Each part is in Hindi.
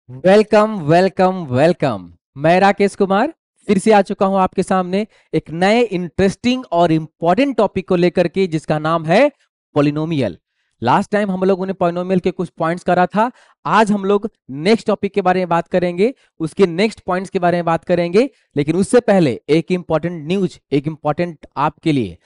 Welcome welcome welcome. मैं राकेश कुमार फिर से आ चुका हूं आपके सामने एक नए इंटरेस्टिंग और इंपॉर्टेंट टॉपिक को लेकर के, जिसका नाम है पॉलिनोमियल। लास्ट टाइम हम लोगों ने पॉलिनोमियल के कुछ पॉइंट्स करा था। आज हम लोग नेक्स्ट टॉपिक के बारे में बात करेंगे, उसके नेक्स्ट पॉइंट्स के बारे में बात करेंगे। लेकिन उससे पहले एक इंपॉर्टेंट न्यूज, एक इंपॉर्टेंट आपके लिए।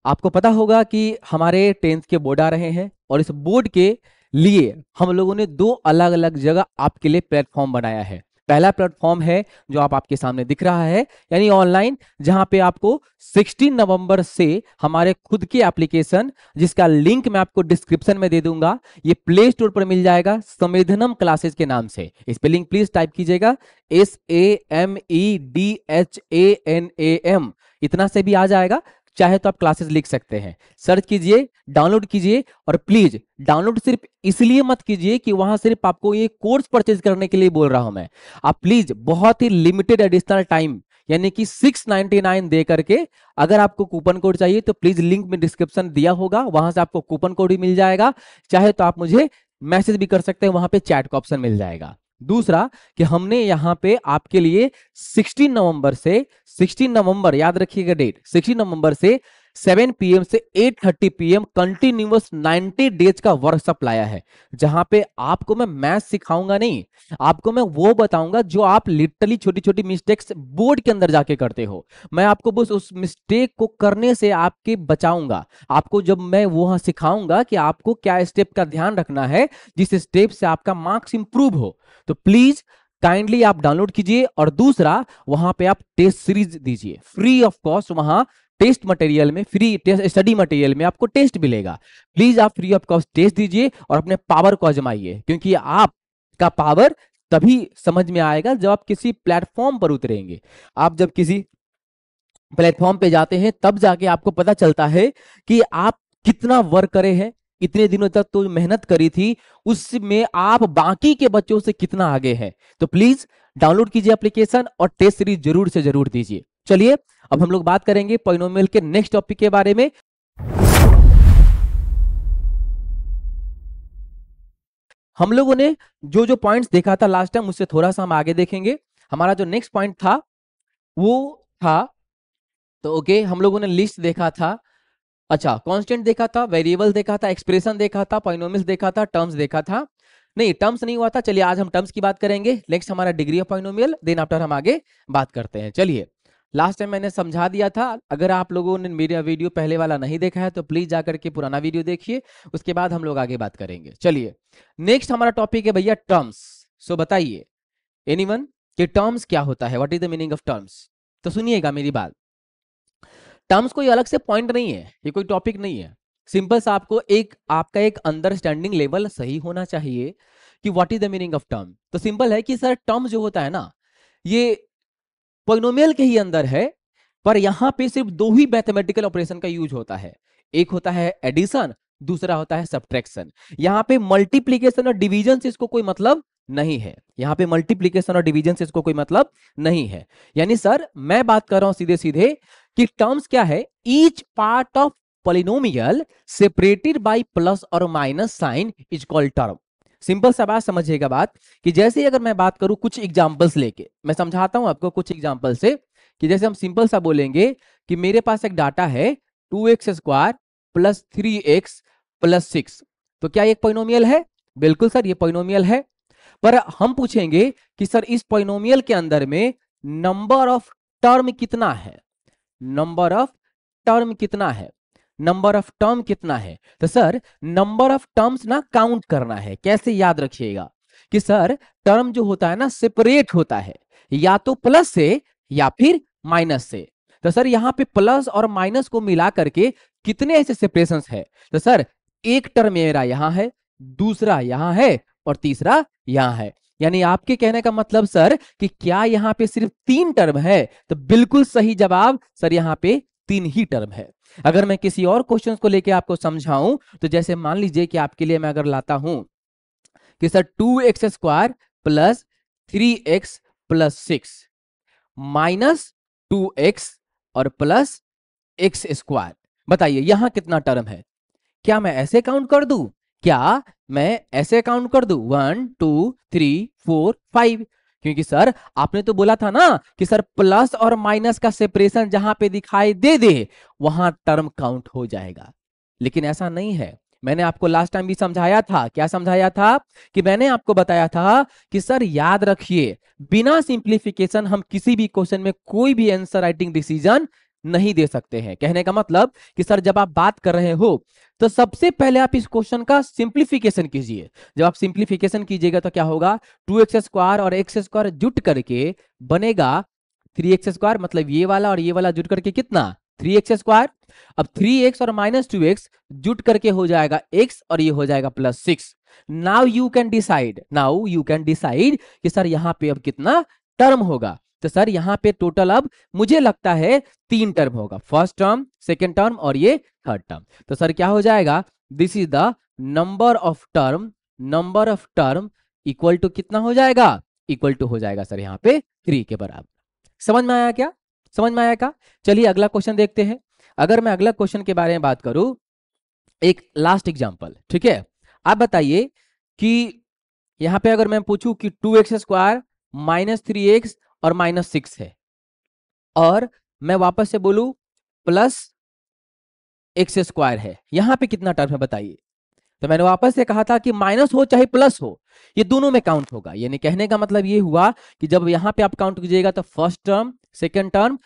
आपको पता होगा कि हमारे 10th के बोर्ड आ रहे हैं, और इस बोर्ड के लिए हम लोगों ने दो अलग अलग जगह आपके लिए प्लेटफॉर्म बनाया है। पहला प्लेटफॉर्म है जो आपके सामने दिख रहा है, यानी ऑनलाइन, जहां पे आपको 16 नवंबर से हमारे खुद के एप्लीकेशन, जिसका लिंक मैं आपको डिस्क्रिप्शन में दे दूंगा, ये प्ले स्टोर पर मिल जाएगा संवेदनम क्लासेस के नाम से। स्पेलिंग प्लीज टाइप कीजिएगा, SAMEDHANAM, इतना से भी आ जाएगा। चाहे तो आप क्लासेस लिख सकते हैं, सर्च कीजिए, डाउनलोड कीजिए। और प्लीज डाउनलोड सिर्फ इसलिए मत कीजिए कि वहां सिर्फ आपको ये कोर्स परचेज करने के लिए बोल रहा हूं मैं। आप प्लीज बहुत ही लिमिटेड एडिशनल टाइम, यानी कि 699 दे करके, अगर आपको कूपन कोड चाहिए तो प्लीज लिंक में डिस्क्रिप्शन दिया होगा, वहां से आपको कूपन कोड भी मिल जाएगा। चाहे तो आप मुझे मैसेज भी कर सकते हैं, वहां पे चैट का ऑप्शन मिल जाएगा। दूसरा कि हमने यहां पे आपके लिए 16 नवंबर से, 16 नवंबर याद रखिएगा डेट, 16 नवंबर से 7 PM से 8:30 PM कंटिन्यूअस 90 डेज का वर्कशॉप लाया है, जहां पे आपको मैं मैथ सिखाऊंगा नहीं, आपको मैं वो बताऊंगा जो आप लिटरली छोटी छोटी मिस्टेक्स बोर्ड के अंदर जाके करते हो। मैं आपको बस उस मिस्टेक को करने से आपके बचाऊंगा। आपको जब मैं वहां सिखाऊंगा कि आपको क्या स्टेप का ध्यान रखना है, जिस स्टेप से आपका मार्क्स इंप्रूव हो। तो प्लीज काइंडली आप डाउनलोड कीजिए। और दूसरा, वहां पे आप टेस्ट सीरीज दीजिए फ्री ऑफ कॉस्ट। वहां टेस्ट मटेरियल में, फ्री टेस्ट स्टडी मटेरियल में आपको टेस्ट मिलेगा। प्लीज आप फ्री ऑफ कॉस्ट टेस्ट दीजिए और अपने पावर को आजमाइए, क्योंकि आपका पावर तभी समझ में आएगा जब आप किसी प्लेटफॉर्म पर उतरेंगे। आप जब किसी प्लेटफॉर्म पे जाते हैं तब जाके आपको पता चलता है कि आप कितना वर्क करे हैं। इतने दिनों तक तो मेहनत करी थी, उसमें आप बाकी के बच्चों से कितना आगे हैं। तो प्लीज डाउनलोड कीजिए एप्लीकेशन और टेस्ट सीरीज जरूर से जरूर दीजिए। चलिए अब हम लोग बात करेंगे पॉलिनोमियल के नेक्स्ट टॉपिक के बारे में। हम लोगों ने जो जो पॉइंट्स देखा था लास्ट टाइम, उससे थोड़ा सा हम आगे देखेंगे। हमारा जो नेक्स्ट पॉइंट था वो था, तो ओके, हम लोगों ने लिस्ट देखा था, अच्छा कांस्टेंट देखा था, वेरिएबल देखा था, एक्सप्रेशन देखा था, पॉलिनोमियल्स देखा था, टर्म्स देखा था। नहीं, टर्म्स नहीं हुआ था। चलिए आज हम टर्म्स की बात करेंगे। नेक्स्ट हमारा degree of polynomial, then after हम आगे बात करते हैं। चलिए, लास्ट टाइम मैंने समझा दिया था, अगर आप लोगों ने मेरा वीडियो पहले वाला नहीं देखा है तो प्लीज जाकर के पुराना वीडियो देखिए, उसके बाद हम लोग आगे बात करेंगे। चलिए, नेक्स्ट हमारा टॉपिक है भैया टर्म्स। सो बताइए एनीवन कि टर्म्स क्या होता है, what is the meaning of terms. तो सुनिएगा मेरी बात, टर्म्स कोई अलग से पॉइंट नहीं है, ये कोई टॉपिक नहीं है। सिंपल सा आपको एक, आपका एक अंडरस्टैंडिंग लेवल सही होना चाहिए कि what is the meaning of term. तो सिंपल है कि सर टर्म जो होता है ना, ये पॉलिनोमियल के ही अंदर है, पर यहां पे सिर्फ दो ही मैथमेटिकल ऑपरेशन का यूज होता है। एक होता है एडिशन, दूसरा होता है सब्ट्रैक्शन। यहां पे मल्टीप्लीकेशन और डिवीजन से इसको कोई मतलब नहीं है। यहां पे मल्टीप्लीकेशन और डिवीजन से इसको कोई मतलब नहीं है। यानी सर मैं बात कर रहा हूं सीधे सीधे कि टर्म्स क्या है, each part of polynomial separated by plus और minus sign is called term. Simple सा बात समझिएगा बात, कि जैसे अगर मैं बात करूं कुछ एग्जांपल्स लेके, मैं समझाता हूं आपको कुछ एग्जांपल से, कि जैसे हम सिंपल सा बोलेंगे कि मेरे पास एक डाटा है 2x² प्लस 3x प्लस 6। तो क्या ये एक पॉलिनोमियल है? बिल्कुल सर, ये पॉलिनोमियल है। पर हम पूछेंगे कि सर इस पॉलिनोमियल के अंदर में नंबर ऑफ टर्म कितना है, नंबर ऑफ टर्म कितना है, नंबर ऑफ टर्म कितना है। तो सर नंबर ऑफ टर्म्स ना काउंट करना है। कैसे, याद रखिएगा कि सर टर्म जो होता है ना सेपरेट होता है, या तो प्लस से या फिर माइनस से। तो सर यहां पे प्लस और माइनस को मिला करके कितने ऐसे सेपरेशंस है? तो सर एक टर्म मेरा यहां है, दूसरा यहां है, और तीसरा यहां है। यानी आपके कहने का मतलब सर कि क्या यहां पे सिर्फ 3 टर्म है? तो बिल्कुल सही जवाब सर, यहां पे 3 ही टर्म है। अगर मैं किसी और क्वेश्चन को लेके आपको समझाऊं, तो जैसे मान लीजिए कि आपके लिए मैं अगर लाता हूं कि sir 2x² plus 3x plus 6 minus 2x और प्लस x स्क्वायर, बताइए यहां कितना टर्म है? क्या मैं ऐसे काउंट कर दूं? क्या मैं ऐसे काउंट कर दूं 1 2 3 4 5, क्योंकि सर आपने तो बोला था ना कि सर प्लस और माइनस का सेपरेशन जहां पे दिखाई दे दे वहां टर्म काउंट हो जाएगा, लेकिन ऐसा नहीं है। मैंने आपको लास्ट टाइम भी समझाया था, क्या समझाया था कि मैंने आपको बताया था कि सर याद रखिए, बिना सिंप्लीफिकेशन हम किसी भी क्वेश्चन में कोई भी आंसर राइटिंग डिसीजन नहीं दे सकते हैं। कहने का मतलब कि सर जब आप बात कर रहे हो तो सबसे पहले आप इस क्वेश्चन का सिंप्लीफिकेशन कीजिए। जब आप सिंप्लीफिकेशन कीजिएगा तो क्या होगा, 2x² और x² जुट करके बनेगा 3x², मतलब ये वाला और ये वाला जुट करके कितना 3x²। अब 3x और -2x जुट करके हो जाएगा x और ये हो जाएगा +6। नाउ यू कैन डिसाइड कि सर यहां पे अब कितना टर्म होगा। तो सर यहां पे टोटल अब मुझे लगता है 3 टर्म होगा, फर्स्ट टर्म, सेकेंड टर्म और ये थर्ड टर्म। तो सर क्या हो जाएगा, this is the number of term equal to कितना हो जाएगा, इक्वल टू हो जाएगा सर यहाँ पे 3 के बराबर। समझ में आया क्या, समझ में आया क्या? चलिए अगला क्वेश्चन देखते हैं। अगर मैं अगला क्वेश्चन के बारे में बात करूं, एक लास्ट एग्जांपल, ठीक है। आप बताइए कि यहां पे अगर मैं पूछूं कि 2x² -3x और -6 है, और मैं वापस से बोलूं +x² है, यहां पे कितना टर्म है बताइए। तो मैंने वापस से कहा था कि माइनस हो चाहे प्लस हो, ये दोनों में काउंट होगा। यानी कहने का मतलब ये हुआ कि जब यहां पे आप काउंट कीजिएगा तो फर्स्ट टर्म, सेकंड टर्म,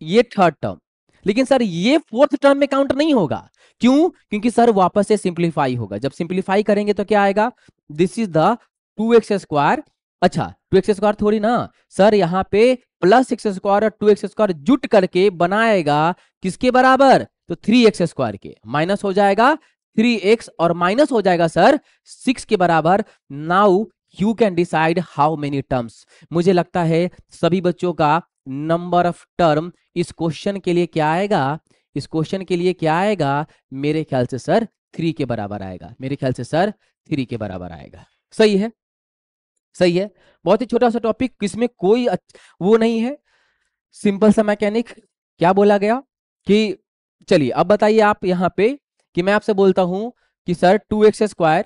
ये थर्ड टर्म, लेकिन सर ये फोर्थ टर्म में काउंट नहीं होगा। क्यों? क्योंकि सर वापस से सिंप्लीफाई होगा। जब सिंप्लीफाई करेंगे तो क्या आएगा, दिस इज द 2x²। अच्छा 2x² थोड़ी ना सर, यहाँ पे +x² और 2x² जुट करके बनाएगा किसके बराबर, तो 3x² के। माइनस हो जाएगा 3x और माइनस हो जाएगा सर 6 के बराबर। Now you can decide how many terms. मुझे लगता है सभी बच्चों का नंबर ऑफ टर्म इस क्वेश्चन के लिए क्या आएगा, इस क्वेश्चन के लिए क्या आएगा, मेरे ख्याल से सर 3 के बराबर आएगा, मेरे ख्याल से सर 3 के बराबर आएगा। सही है, सही है। बहुत ही छोटा सा टॉपिक, इसमें कोई वो नहीं है, सिंपल सा मैकेनिक। क्या बोला गया कि चलिए अब बताइए आप यहाँ पे कि मैं आपसे बोलता हूं कि सर 2x²,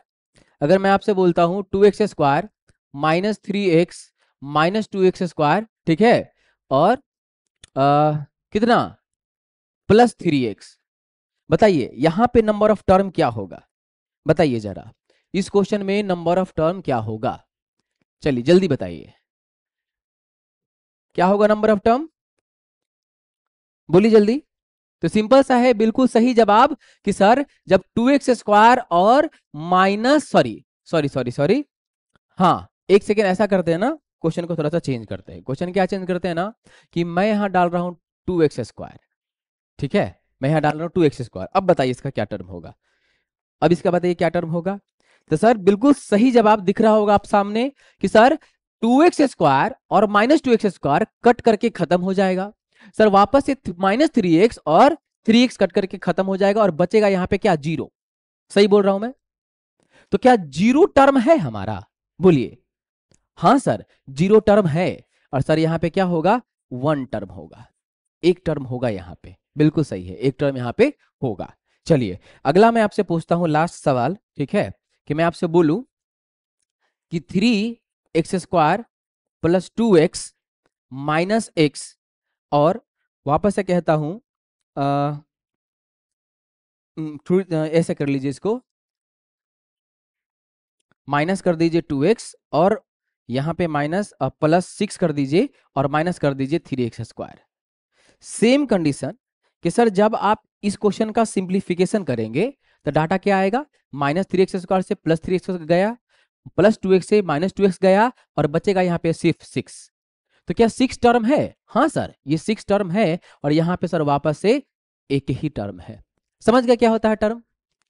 अगर मैं आपसे बोलता हूं 2x² -3x -2x², ठीक है, और कितना +3x, बताइए यहां पे नंबर ऑफ टर्म क्या होगा, बताइए जरा इस क्वेश्चन में नंबर ऑफ टर्म क्या होगा, चलिए जल्दी बताइए क्या होगा नंबर ऑफ टर्म, बोलिए जल्दी। तो सिंपल सा है, बिल्कुल सही जवाब कि सर जब 2x² और माइनस सॉरी, हाँ एक सेकेंड ऐसा करते हैं ना, क्वेश्चन को थोड़ा सा चेंज करते हैं। क्वेश्चन क्या चेंज करते हैं ना कि मैं यहां डाल रहा हूं 2x², ठीक है, मैं यहां डाल रहा हूं 2x²। अब बताइए इसका क्या टर्म होगा, अब इसका बताइए क्या टर्म होगा। तो सर बिल्कुल सही जवाब दिख रहा होगा आप सामने कि सर 2x² और -2x² कट करके खत्म हो जाएगा। सर वापस से -3x और 3x कट करके खत्म हो जाएगा और बचेगा यहां पे क्या, 0। सही बोल रहा हूं मैं? तो क्या 0 टर्म है हमारा, बोलिए। हाँ सर 0 टर्म है, और सर यहां पे क्या होगा, 1 टर्म होगा, एक टर्म होगा यहां पे, बिल्कुल सही है, एक टर्म यहां पे होगा। चलिए अगला मैं आपसे पूछता हूं लास्ट सवाल, ठीक है, कि मैं आपसे बोलूं कि 3x² +2x -x, और वापस से कहता हूं ऐसे कर लीजिए इसको, माइनस कर दीजिए 2x और यहां पे माइनस +6 कर दीजिए और माइनस कर दीजिए 3x²। सेम कंडीशन कि सर जब आप इस क्वेश्चन का सिंप्लीफिकेशन करेंगे तो डाटा क्या आएगा, -3x² से +3x गया, +2x से -2x गया, और बचेगा यहाँ पे सिर्फ 6। तो क्या 6 टर्म है? हाँ सर ये 6 टर्म है, और यहाँ पे सर वापस से एक ही टर्म है। समझ गया क्या होता है टर्म?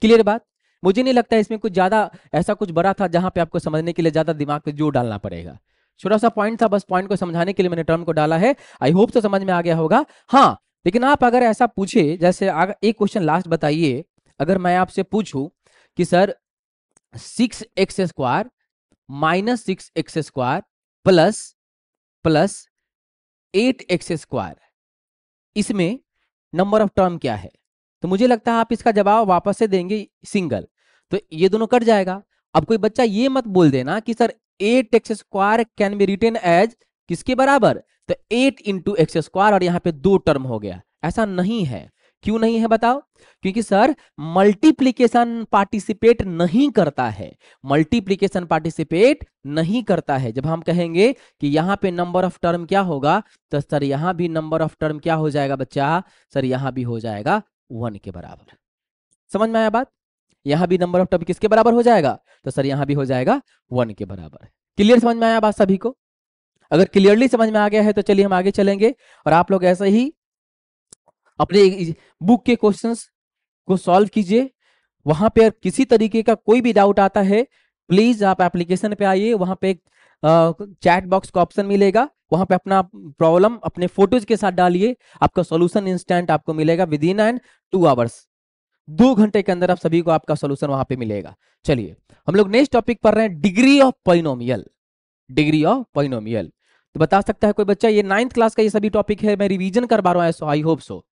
क्लियर बात? मुझे नहीं लगता इसमें कुछ ज्यादा ऐसा कुछ बड़ा था जहां पे आपको समझने के लिए ज्यादा दिमाग पे जोर डालना पड़ेगा। छोटा सा पॉइंट था, बस पॉइंट को समझाने के लिए मैंने टर्म को डाला है। आई होप तो समझ में आ गया होगा। हाँ लेकिन आप अगर ऐसा पूछे, जैसे एक क्वेश्चन लास्ट बताइए, अगर मैं आपसे पूछूं कि sir 6x² -6x² plus 8x², इसमें नंबर ऑफ टर्म क्या है? तो मुझे लगता है आप इसका जवाब वापस से देंगे सिंगल, तो ये दोनों कट जाएगा, अब कोई बच्चा ये मत बोल देना कि sir 8x² can be written as किसके बराबर, तो 8 × x², और यहां पे 2 टर्म हो गया। ऐसा नहीं है। क्यों नहीं है बताओ? क्योंकि सर मल्टीप्लीकेशन पार्टिसिपेट नहीं करता है, मल्टीप्लीकेशन पार्टिसिपेट नहीं करता है। जब हम कहेंगे कि यहां पे नंबर ऑफ टर्म क्या होगा, तो सर यहां भी नंबर ऑफ टर्म क्या हो जाएगा बच्चा, सर यहां भी हो जाएगा 1 के बराबर। समझ में आया बात? यहां भी नंबर ऑफ टर्म किसके बराबर हो जाएगा, तो सर यहां भी हो जाएगा 1 के बराबर। क्लियर समझ में आया बात सभी को? अगर क्लियरली समझ में आ गया है तो चलिए हम आगे चलेंगे, और आप लोग ऐसे ही अपने बुक के क्वेश्चंस को सॉल्व कीजिए। वहां पे किसी तरीके का कोई भी डाउट आता है, प्लीज आप एप्लीकेशन पे आइए, वहां पे एक चैट बॉक्स का ऑप्शन मिलेगा, वहां पे अपना प्रॉब्लम अपने फोटोज के साथ डालिए, आपका सॉल्यूशन इंस्टेंट आपको मिलेगा विद इन एंड 2 आवर्स। 2 घंटे के अंदर आप सभी को आपका सॉल्यूशन वहां पे मिलेगा। चलिए हम लोग नेक्स्ट टॉपिक पढ़ रहे हैं, degree of polynomial. Degree of polynomial, तो बता सकता है कोई बच्चा, ये 9th क्लास का ये सभी टॉपिक है, मैं रिवीजन करवा रहा हूं, आई होप सो।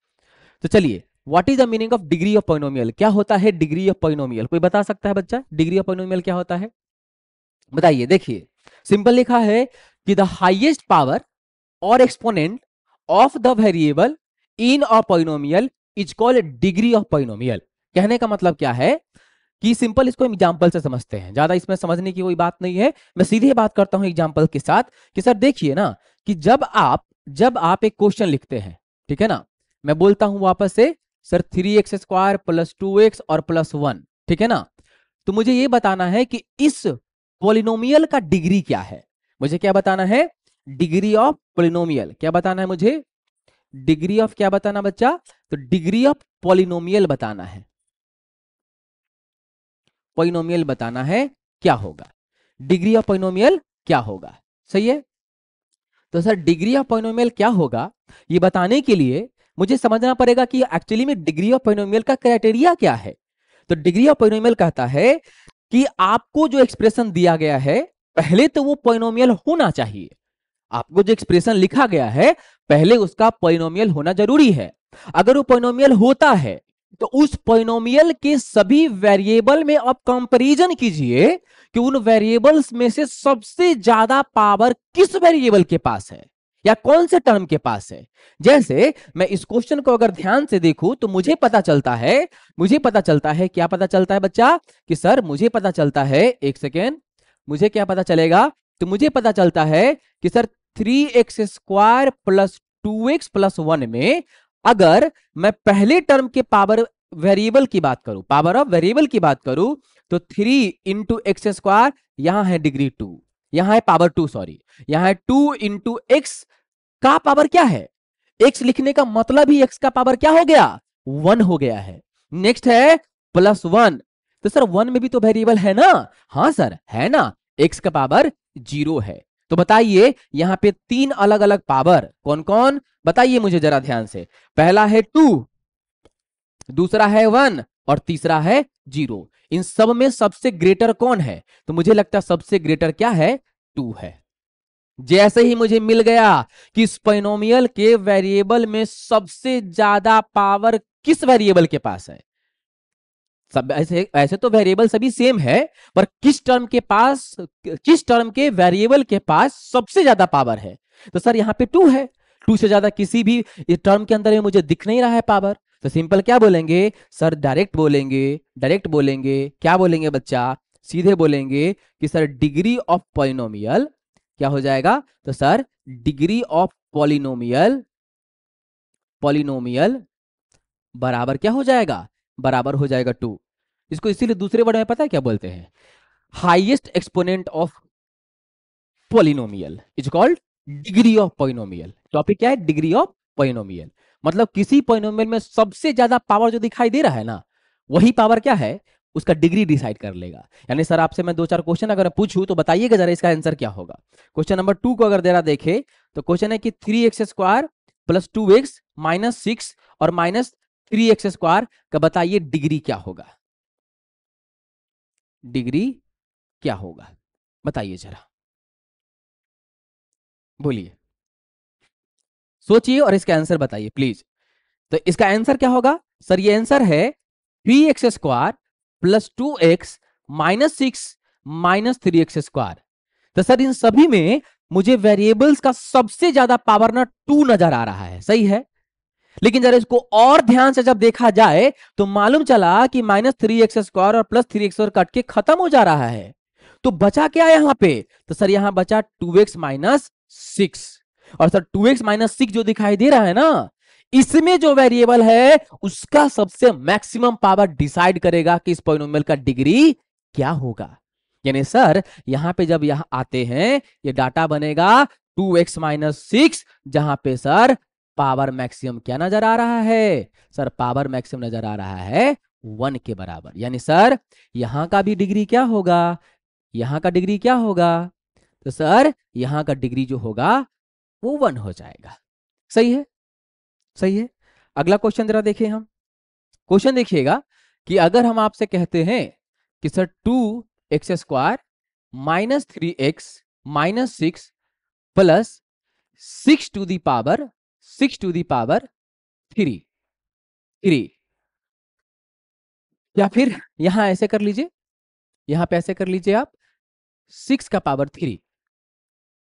तो चलिए, what is the meaning of degree of polynomial? क्या होता है डिग्री ऑफ पॉलिनोमियल? कोई बता सकता है बच्चा डिग्री ऑफ पॉलिनोमियल क्या होता है? बताइए। देखिए सिंपल लिखा है कि द हाईएस्ट पावर और exponent of the variable in a polynomial is called degree of polynomial. कहने का मतलब क्या है कि सिंपल इसको एग्जांपल से समझते हैं, ज्यादा इसमें समझने की कोई बात नहीं है, मैं सीधे बात करता हूं एग्जांपल के साथ कि सर देखिए ना, कि जब आप एक क्वेश्चन लिखते हैं, ठीक है ना, मैं बोलता हूं वापस से, सर 3x² + 2x और +1, ठीक है ना, तो मुझे ये बताना है कि इस पॉलिनोमियल का डिग्री क्या है। मुझे क्या बताना है? Degree of polynomial. क्या बताना है मुझे? डिग्री ऑफ क्या बताना बच्चा? तो डिग्री ऑफ पॉलिनोमियल बताना है। पॉलिनोमियल बताना है क्या होगा, डिग्री ऑफ पॉलिनोमियल क्या होगा। सही है? तो सर डिग्री ऑफ पॉलिनोमियल क्या होगा, ये बताने के लिए मुझे समझना पड़ेगा कि एक्चुअली में डिग्री ऑफ पॉलिनोमियल का क्राइटेरिया क्या है। तो डिग्री ऑफ पॉलिनोमियल कहता है कि आपको जो एक्सप्रेशन दिया गया है, पहले तो वो पॉलिनोमियल होना चाहिए। आपको जो एक्सप्रेशन लिखा गया है, पहले उसका पॉलिनोमियल होना जरूरी है। अगर वो पॉलिनोमियल होता है, तो उस पॉलिनोमियल के सभी वेरिएबल में आप कंपैरिजन कीजिए कि उन वेरिएबल्स में से सबसे ज्यादा पावर किस वेरिएबल के पास है, या कौन से टर्म के पास है। जैसे मैं इस क्वेश्चन को अगर ध्यान से देखूं, तो मुझे पता चलता है क्या पता चलता है बच्चा, कि सर मुझे पता चलता है, एक सेकेंड, मुझे क्या पता चलेगा, तो मुझे पता चलता है कि सर 3x² + 2x + 1 में अगर मैं पहले टर्म के पावर वेरिएबल की बात करूं, पावर ऑफ वेरिएबल की बात करूं, तो 3 × x², यहां है डिग्री 2, यहां है पावर 2, सॉरी, यहां है 2 × x का पावर क्या है, x लिखने का मतलब ही x का पावर क्या हो गया, 1 हो गया है। नेक्स्ट है +1, तो सर 1 में भी तो वेरिएबल है ना, हाँ सर है ना, x का पावर 0 है। तो बताइए यहां पे 3 अलग अलग पावर कौन कौन, बताइए मुझे जरा ध्यान से। पहला है 2, दूसरा है 1, और तीसरा है 0। इन सब में सबसे ग्रेटर कौन है, तो मुझे लगता है सबसे ग्रेटर क्या है, 2 है। जैसे ही मुझे मिल गया कि इस पॉलिनोमियल के वेरिएबल में सबसे ज्यादा पावर किस वेरिएबल के पास है, सब ऐसे ऐसे तो वेरिएबल सभी सेम है, पर किस टर्म के वेरिएबल के पास सबसे ज्यादा पावर है, तो सर यहाँ पे 2 है। 2 से ज्यादा किसी भी टर्म के अंदर में मुझे दिख नहीं रहा है पावर, तो सिंपल क्या बोलेंगे सर, डायरेक्ट बोलेंगे क्या बोलेंगे बच्चा, सीधे बोलेंगे कि सर डिग्री ऑफ पॉलिनोमियल क्या हो जाएगा, तो सर डिग्री ऑफ पॉलिनोमियल बराबर क्या हो जाएगा, बराबर हो जाएगा 2। इसको इसीलिए दूसरे वर्ड में पता है क्या बोलते हैं, highest exponent of polynomial is called degree of polynomial. Topic क्या है, डिग्री ऑफ पॉलिनोमियल। मतलब किसी पॉलिनोमियल में सबसे ज्यादा पावर जो दिखाई दे रहा है ना, वही पावर क्या है, उसका डिग्री डिसाइड कर लेगा। यानी सर आपसे मैं 2-4 क्वेश्चन अगर पूछूं, तो बताइएगा जरा इसका आंसर क्या होगा। क्वेश्चन नंबर 2 को अगर जरा देखे, तो क्वेश्चन है कि 3x² + 2x - 6 और -3x² का बताइए डिग्री क्या होगा, डिग्री क्या होगा, बताइए जरा, बोलिए, सोचिए और इसका आंसर बताइए प्लीज। तो इसका आंसर क्या होगा सर, ये आंसर है 3x² + 2x - 6 -3x²। तो सर इन सभी में मुझे वेरिएबल्स का सबसे ज्यादा पावर ना 2 नजर आ रहा है, सही है। लेकिन जरा इसको और ध्यान से जब देखा जाए तो मालूम चला कि -3x² और +3x कट के खत्म हो जा रहा है। तो बचा क्या यहां पे? तो सर यहां बचा 2x-6। और सर 2x-6 जो दिखाई दे रहा है ना, इसमें जो वेरिएबल है उसका सबसे मैक्सिमम पावर डिसाइड करेगा कि इस पॉलिनोमियल का डिग्री क्या होगा। यानी सर यहां पे जब यहां आते हैं ये डाटा बनेगा 2x-6, जहां पे सर पावर मैक्सिमम क्या नजर आ रहा है? सर पावर मैक्सिमम नजर आ रहा है 1 के बराबर। यानी सर यहां का भी डिग्री क्या होगा? यहां का डिग्री क्या होगा? तो सर यहां का डिग्री जो होगा वो 1 हो जाएगा। सही है, सही है। अगला क्वेश्चन जरा देखिए हम। क्वेश्चन देखिएगा कि अगर हम आपसे कहते हैं कि sir 2x² -3x-6 plus 6 to the power 3 या फिर यहां ऐसे कर लीजिए, यहां पे ऐसे कर लीजिए आप 6 का power 3,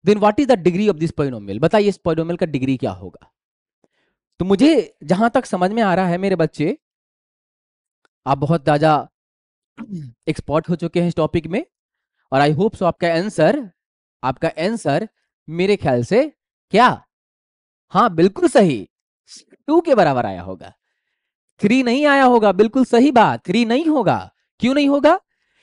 then what is the degree of this polynomial? बताइए इस पॉलिनोमियल का डिग्री क्या होगा? तो मुझे जहां तक समझ में आ रहा है मेरे बच्चे, आप बहुत ज्यादा एक्सपर्ट हो चुके हैं इस टॉपिक में, और आई होप सो आपका आंसर मेरे ख्याल से क्या, हाँ बिल्कुल सही, 2 के बराबर आया होगा। 3 नहीं आया होगा, बिल्कुल सही बात, 3 नहीं होगा। क्यों नहीं होगा?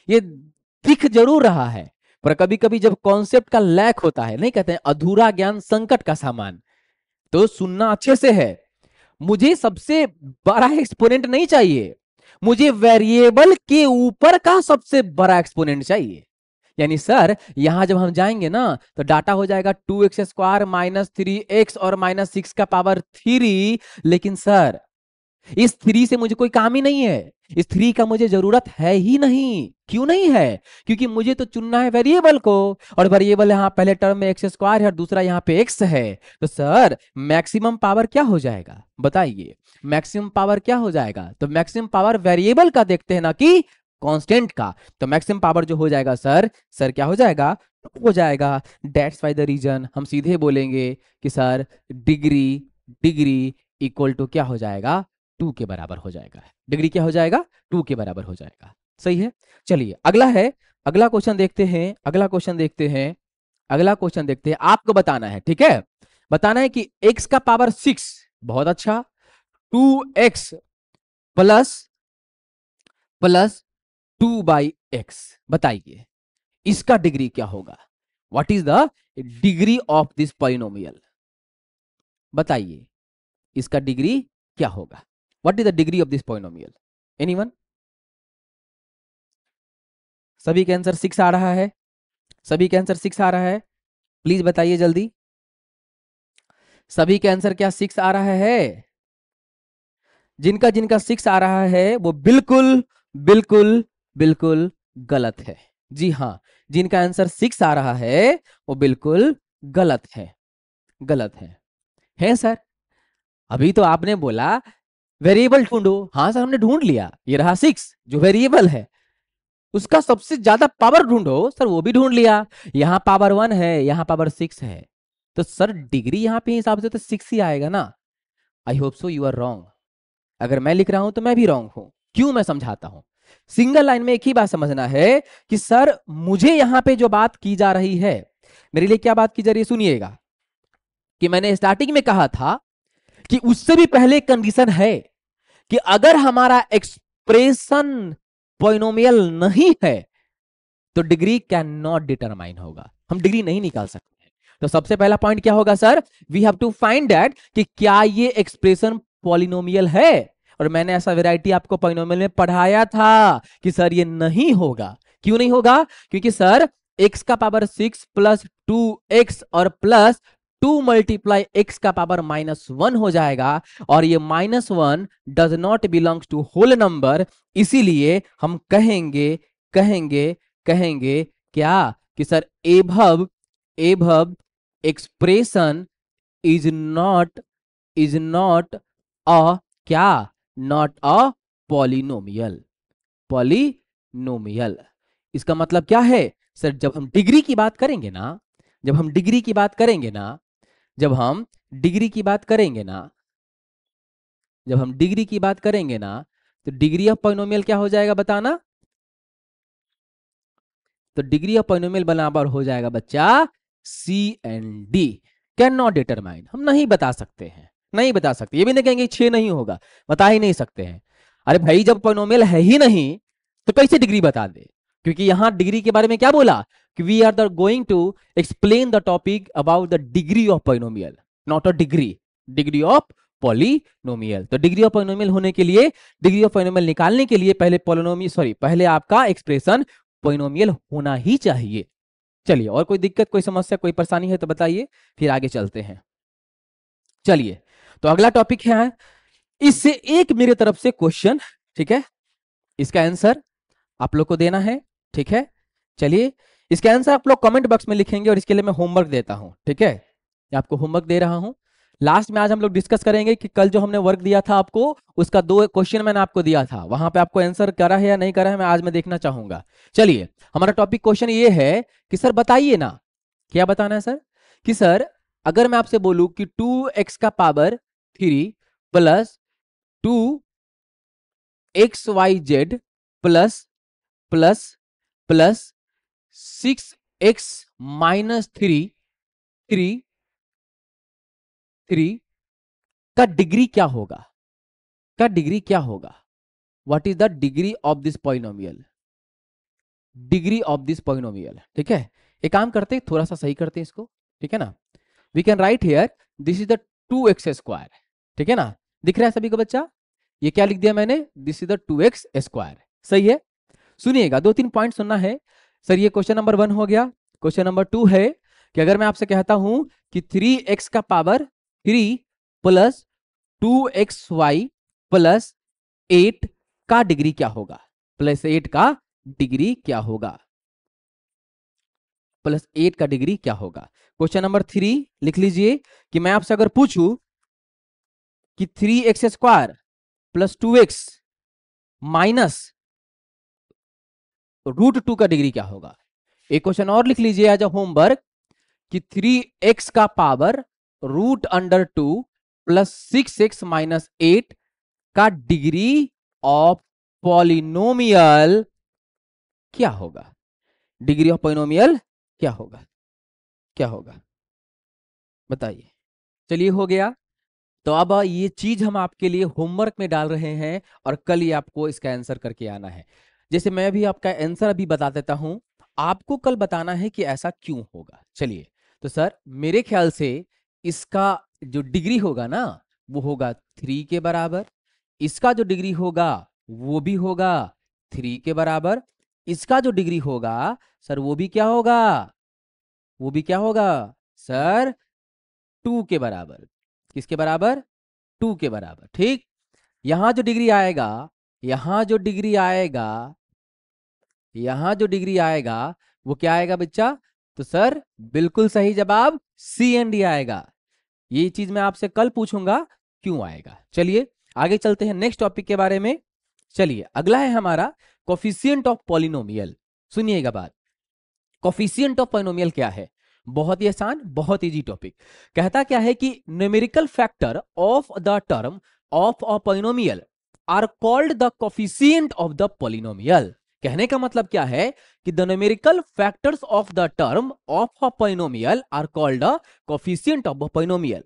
ये दिख जरूर रहा है, पर कभी कभी जब कॉन्सेप्ट का लैक होता है, नहीं कहते हैं अधूरा ज्ञान संकट का सामान, तो सुनना अच्छे से है। मुझे सबसे बड़ा एक्सपोनेंट नहीं चाहिए, मुझे वेरिएबल के ऊपर का सबसे बड़ा एक्सपोनेंट चाहिए। यानी सर यहां जब हम जाएंगे ना तो डाटा हो जाएगा 2x² -3x और -6 का पावर 3। लेकिन सर इस 3 से मुझे कोई काम ही नहीं है, इस 3 का मुझे जरूरत है ही नहीं। क्यों नहीं है? क्योंकि मुझे तो चुनना है वेरिएबल को, और वेरिएबल यहां पहले टर्म में x² है और दूसरा यहां पे x है। तो सर मैक्सिमम पावर क्या हो जाएगा बताइए? मैक्सिमम पावर क्या हो जाएगा? तो मैक्सिमम पावर वेरिएबल का देखते हैं ना कि कांस्टेंट का। तो मैक्सिमम पावर जो हो जाएगा सर क्या हो जाएगा? हो जाएगा। दैट्स वाई द रीजन हम सीधे बोलेंगे कि sir degree degree equal to क्या हो जाएगा? 2 के बराबर हो जाएगा। डिग्री क्या हो जाएगा? 2 के बराबर हो जाएगा। सही है। चलिए अगला है, अगला क्वेश्चन देखते हैं, अगला क्वेश्चन देखते हैं, अगला क्वेश्चन देखते हैं। आपको बताना है, ठीक है, बताना है कि x का पावर 6, बहुत अच्छा, 2x प्लस प्लस 2/x, बताइए इसका डिग्री क्या होगा? What is the degree of this polynomial? बताइए इसका डिग्री क्या होगा? What is the degree of this polynomial? Anyone? सभी के आंसर 6 आ रहा है, सभी के आंसर 6 आ रहा है, प्लीज बताइए जल्दी। सभी के आंसर क्या 6 आ रहा है? जिनका जिनका 6 आ रहा है वो बिल्कुल बिल्कुल बिल्कुल गलत है। जी हाँ, जिनका आंसर 6 आ रहा है वो बिल्कुल गलत है, गलत है सर। अभी तो आपने बोला वेरिएबल ढूंढो, हाँ सर हमने ढूंढ लिया, ये रहा 6 जो वेरिएबल है, उसका सबसे ज्यादा पावर ढूंढो, सर वो भी ढूंढ लिया। यहां पावर 1 है, यहां पावर 6 है, तो सर डिग्री यहां पे हिसाब से तो 6 ही आएगा ना। I hope so you are wrong. अगर मैं लिख रहा हूं तो मैं भी रॉन्ग हूं। क्यों? मैं समझाता हूं। सिंगल लाइन में एक ही बात समझना है कि सर मुझे यहां पे जो बात की जा रही है, मेरे लिए क्या बात की जा रही है सुनिएगा, कि मैंने स्टार्टिंग में कहा था कि उससे भी पहले कंडीशन है कि अगर हमारा एक्सप्रेशन पॉलिनोमियल नहीं है तो डिग्री कैन नॉट डिटरमाइन होगा, हम डिग्री नहीं निकाल सकते। तो सबसे पहला पॉइंट क्या होगा sir? We have to find that कि क्या ये एक्सप्रेशन पॉलिनोमियल है। और मैंने ऐसा वैरायटी आपको पॉलिनोमियल में पढ़ाया था कि सर ये नहीं होगा। क्यों नहीं होगा? क्योंकि सर x का पावर 6 प्लस 2x और प्लस 2 मल्टीप्लाई x का पावर -1 हो जाएगा, और ये -1 does not belongs to whole number. इसीलिए हम कहेंगे कहेंगे कहेंगे क्या कि sir above above expression is not a क्या? Not a polynomial, polynomial. इसका मतलब क्या है सर, जब हम डिग्री की बात करेंगे ना, जब हम डिग्री की बात करेंगे ना, जब हम डिग्री की बात करेंगे ना, जब हम डिग्री की बात करेंगे ना, तो डिग्री ऑफ पॉलिनोमियल क्या हो जाएगा बताना? तो डिग्री ऑफ पॉलिनोमियल बराबर हो जाएगा बच्चा C and D. Can not determine, हम नहीं बता सकते हैं, नहीं बता सकते। ये भी नहीं कहेंगे 6 नहीं होगा, बता ही नहीं सकते हैं। अरे भाई जब पॉलिनोमियल है ही नहीं तो कैसे डिग्री बता दे? क्योंकि यहां डिग्री के बारे में क्या बोला कि we are the going to explain the topic about the degree of polynomial, not a degree, degree of polynomial. तो डिग्री ऑफ पॉलिनोमियल होने के लिए, डिग्री ऑफ पॉलिनोमियल निकालने के लिए पहले पॉलिनोमियल सॉरी पहले आपका एक्सप्रेशन पॉलिनोमियल होना ही चाहिए। चलिए, और कोई दिक्कत, कोई समस्या, कोई परेशानी है तो बताइए, फिर आगे चलते हैं। चलिए, तो अगला टॉपिक है, इससे एक मेरे तरफ से क्वेश्चन, ठीक है, इसका आंसर आप लोग को देना है, ठीक है। चलिए, इसका आंसर आप लोग कमेंट बॉक्स में लिखेंगे और इसके लिए मैं होमवर्क देता हूं, ठीक है, आपको होमवर्क दे रहा हूं। लास्ट में आज हम लोग डिस्कस करेंगे कि कल जो हमने वर्क दिया था आपको, उसका 2 क्वेश्चन मैंने आपको दिया था, वहां पे आपको आंसर करा है या नहीं करा है, मैं आज मैं देखना चाहूंगा। चलिए, हमारा टॉपिक क्वेश्चन ये है कि सर बताइए ना, क्या बताना है सर, कि सर अगर मैं आपसे बोलूं कि 2x का power 3 plus 2xyz plus plus plus 6x minus 3 का डिग्री क्या होगा, का डिग्री क्या होगा? What is the degree of this polynomial, degree of this polynomial, ठीक है। एक काम करते हैं, थोड़ा सा सही करते हैं इसको, ठीक है ना। We can write here this is the 2x², ठीक है ना, दिख रहा है सभी को बच्चा? ये क्या लिख दिया मैंने, दिस इज द 2x², सही है। सुनिएगा, 2-3 पॉइंट सुनना है सर। ये क्वेश्चन नंबर 1 हो गया। क्वेश्चन नंबर 2 है कि अगर मैं आपसे कहता हूं कि 3x का पावर 3 प्लस 2xy प्लस 8 का डिग्री क्या होगा, प्लस 8 का डिग्री क्या होगा, प्लस 8 का डिग्री क्या होगा। क्वेश्चन नंबर 3 लिख लीजिए कि मैं आपसे अगर पूछूं कि 3x² प्लस 2x माइनस √2 का डिग्री क्या होगा। एक क्वेश्चन और लिख लीजिए एज अ होमवर्क कि 3x का पावर √2 प्लस 6x माइनस 8 का डिग्री ऑफ पॉलिनोमियल क्या होगा, डिग्री ऑफ पॉलिनोमियल क्या होगा, क्या होगा बताइए। चलिए, हो गया। तो अब ये चीज हम आपके लिए होमवर्क में डाल रहे हैं और कल ही आपको इसका आंसर करके आना है। जैसे मैं भी आपका आंसर अभी बता देता हूं, आपको कल बताना है कि ऐसा क्यों होगा। चलिए, तो सर मेरे ख्याल से इसका जो डिग्री होगा ना, वो होगा 3 के बराबर, इसका जो डिग्री होगा वो भी होगा 3 के बराबर, इसका जो डिग्री होगा सर वो भी क्या होगा, वो भी क्या होगा सर, 2 के बराबर। किसके बराबर, 2 के बराबर, ठीक। यहां जो डिग्री आएगा, यहां जो डिग्री आएगा, यहां जो डिग्री आएगा वो क्या आएगा बच्चा, तो सर बिल्कुल सही जवाब सी एंड डी आएगा। ये चीज मैं आपसे कल पूछूंगा क्यों आएगा। चलिए आगे चलते हैं नेक्स्ट टॉपिक के बारे में। चलिए, अगला है हमारा कोफिशिएंट ऑफ पॉलिनोमियल। सुनिएगा बात, कोफिशिएंट ऑफ पॉलिनोमियल क्या है, बहुत ही आसान, बहुत इजी टॉपिक। कहता क्या है कि numerical factor of the term of a polynomial are called the coefficient of the polynomial. कहने का मतलब क्या है कि the numerical factors of the term of a polynomial are called the coefficient of the polynomial.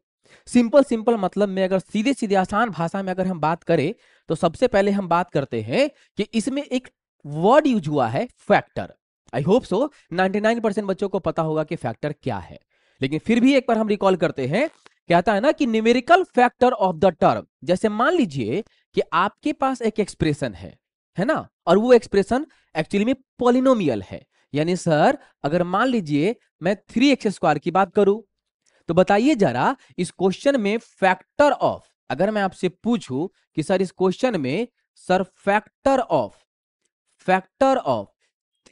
Simple simple मतलब में अगर सीधे सीधे आसान भाषा में अगर हम बात करें, तो सबसे पहले हम बात करते हैं कि इसमें एक वर्ड यूज हुआ है फैक्टर। आई होप सो 99% बच्चों को पता होगा कि फैक्टर क्या है, लेकिन फिर भी एक बार हम रिकॉल करते हैं। कहता है ना कि numerical factor of the term, जैसे मान लीजिए कि आपके पास एक एक्सप्रेशन है ना, और वो एक्सप्रेशन एक्चुअली में पॉलिनोमियल है। यानी सर अगर मान लीजिए मैं 3x² की बात करूं, तो बताइए जरा इस क्वेश्चन में फैक्टर ऑफ, अगर मैं आपसे पूछूं कि सर इस क्वेश्चन में sir factor of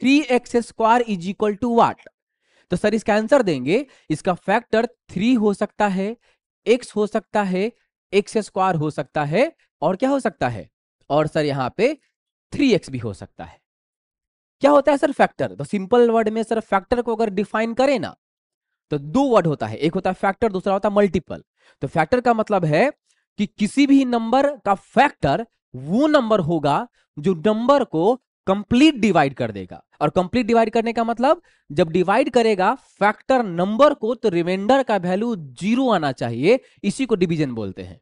3x² is equal to what, तो सर इसका आंसर देंगे, इसका फैक्टर 3 हो सकता है, x हो सकता है, x² हो सकता है, और क्या हो सकता है, और सर यहां पे 3x भी हो सकता है। क्या होता है सर फैक्टर? तो सिंपल वर्ड में सर फैक्टर को अगर डिफाइन करें ना तो दो वर्ड होता है, एक होता है फैक्टर, दूसरा होता है मल्टीपल। तो फैक्टर का मतलब है कि किसी भी नंबर का फैक्टर वो नंबर होगा जो नंबर को कंप्लीट डिवाइड कर देगा। और कंप्लीट डिवाइड करने का मतलब जब डिवाइड करेगा फैक्टर नंबर को तो रिमाइंडर का वैल्यू 0 आना चाहिए, इसी को डिवीजन बोलते हैं।